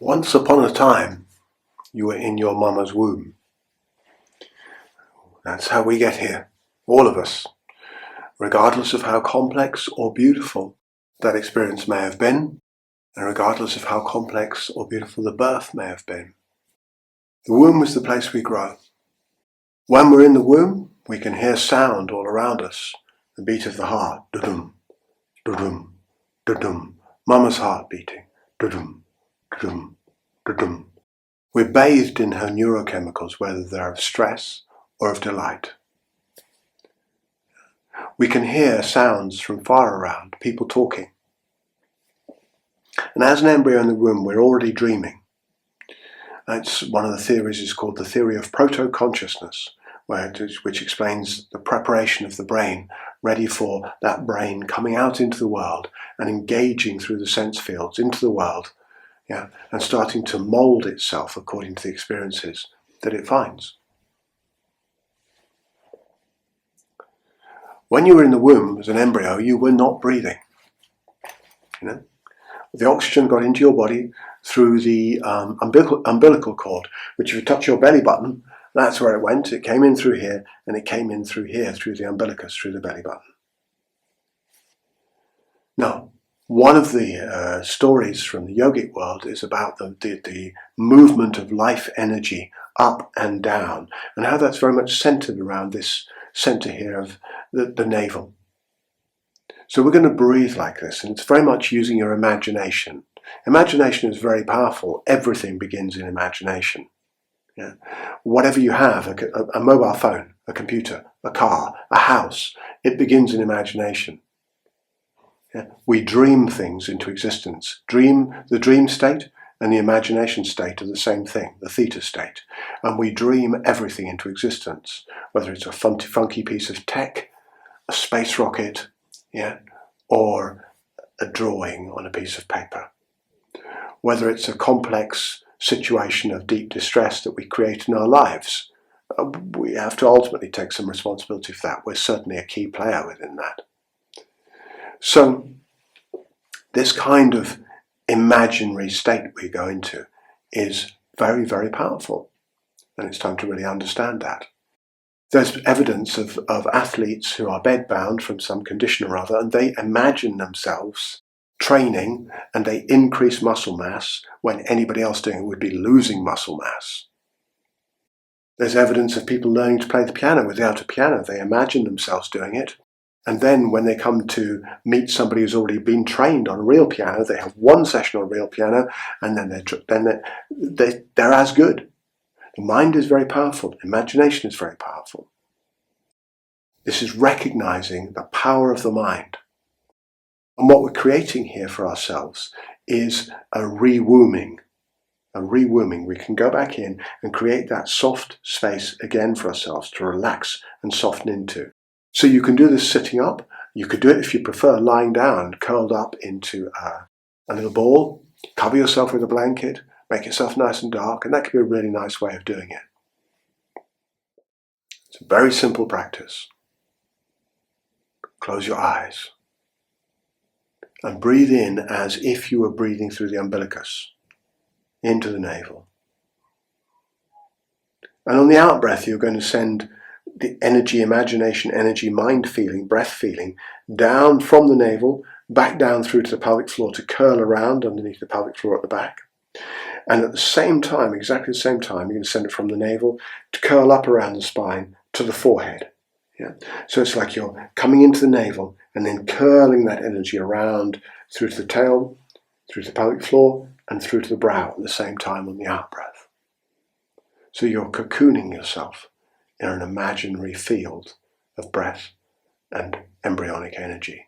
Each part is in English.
Once upon a time, you were in your mama's womb. That's how we get here, all of us, regardless of how complex or beautiful that experience may have been, and regardless of how complex or beautiful the birth may have been. The womb is the place we grow. When we're in the womb, we can hear sound all around us, the beat of the heart, dudum, dudum, dudum, mama's heart beating, dudum, dudum, dudum. We're bathed in her neurochemicals, whether they're of stress or of delight. We can hear sounds from far around, people talking. And as an embryo in the womb, we're already dreaming. It's one of the theories is called the theory of proto-consciousness, which explains the preparation of the brain, ready for that brain coming out into the world and engaging through the sense fields into the world, and starting to mold itself according to the experiences that it finds. When you were in the womb as an embryo, you were not breathing. The oxygen got into your body through the umbilical cord, which if you touch your belly button, that's where it went. It came in through here, and it came in through here, through the umbilicus, through the belly button. Now, one of the stories from the yogic world is about the movement of life energy up and down, and how that's very much centered around this center here of the navel. So we're going to breathe like this, and it's very much using your imagination. Imagination is very powerful. Everything begins in imagination. Whatever you have, a mobile phone, a computer, a car, a house, it begins in imagination. We dream things into existence. The dream state and the imagination state are the same thing, the theta state. And we dream everything into existence, whether it's a funky piece of tech, a space rocket, or a drawing on a piece of paper. Whether it's a complex situation of deep distress that we create in our lives, we have to ultimately take some responsibility for that. We're certainly a key player within that. So this kind of imaginary state we go into is very, very powerful. And it's time to really understand that. There's evidence of athletes who are bedbound from some condition or other, and they imagine themselves training, and they increase muscle mass when anybody else doing it would be losing muscle mass. There's evidence of people learning to play the piano without a piano. They imagine themselves doing it, and then when they come to meet somebody who's already been trained on a real piano, they have one session on a real piano, and then they're as good. The mind is very powerful. Imagination is very powerful. This is recognizing the power of the mind. And what we're creating here for ourselves is a rewombing. We can go back in and create that soft space again for ourselves to relax and soften into. So you can do this sitting up. You could do it if you prefer lying down, curled up into a little ball. Cover yourself with a blanket. Make yourself nice and dark, and that could be a really nice way of doing it. It's a very simple practice. Close your eyes and breathe in as if you were breathing through the umbilicus into the navel. And on the out breath, you're going to send the energy, imagination, energy, mind feeling, breath feeling down from the navel, back down through to the pelvic floor to curl around underneath the pelvic floor at the back. And at the same time, exactly the same time, you're going to send it from the navel to curl up around the spine to the forehead. So it's like you're coming into the navel and then curling that energy around through to the tail, through to the pelvic floor, and through to the brow at the same time on the out breath. So you're cocooning yourself in an imaginary field of breath and embryonic energy.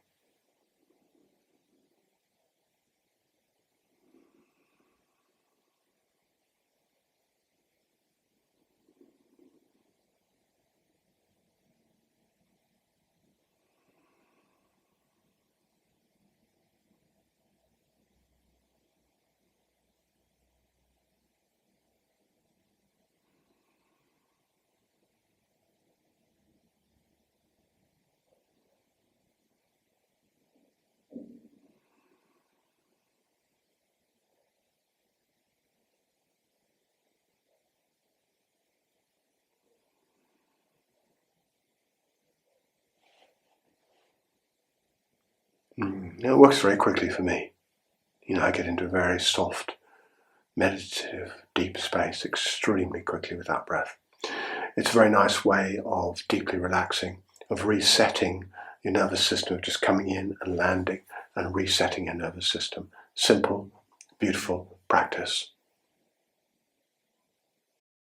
It works very quickly for me. I get into a very soft, meditative, deep space extremely quickly with that breath. It's a very nice way of deeply relaxing, of resetting your nervous system, of just coming in and landing and resetting your nervous system. Simple, beautiful practice.